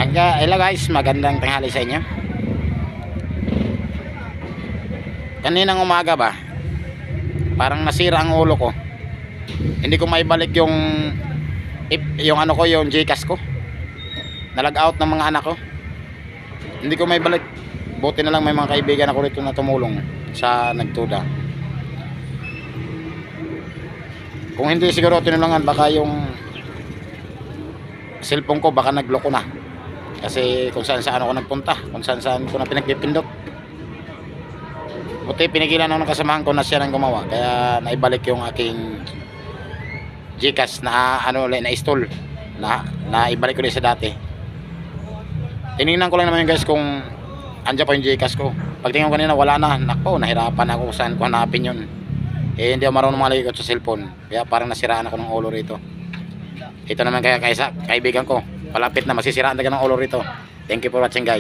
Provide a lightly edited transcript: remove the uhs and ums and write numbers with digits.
Hello guys, magandang tanghali sa inyo. Kaninang umaga ba, parang nasira ang ulo ko. Hindi ko maibalik yung ano ko, yung Gcash ko. Nalag out ng mga anak ko. Hindi ko maibalik. Buti na lang may mga kaibigan ako rito na tumulong sa nagtuda. Kung hindi siguro tinulungan, baka yung cellphone ko baka nagloko na. Kasi kung saan saan ako nagpunta, kung saan saan ko na pinagpipindot. Buti pinigilan ako ng kasamahan ko na siya nang gumawa, kaya naibalik yung aking Gcash na na-install, na ibalik ko rin sa dati. Tinignan ko lang naman guys kung andyan pa yung Gcash ko. Pagtingin ko kanina wala na. Nako, nahirapan ako kung saan ko hanapin yun. Hindi ako marunong malikot sa cellphone, kaya parang nasiraan ako ng ulo rito. Ito naman kaya kaibigan ko, palapit na masisiraan talaga ng ulo rito. Thank you for watching guys.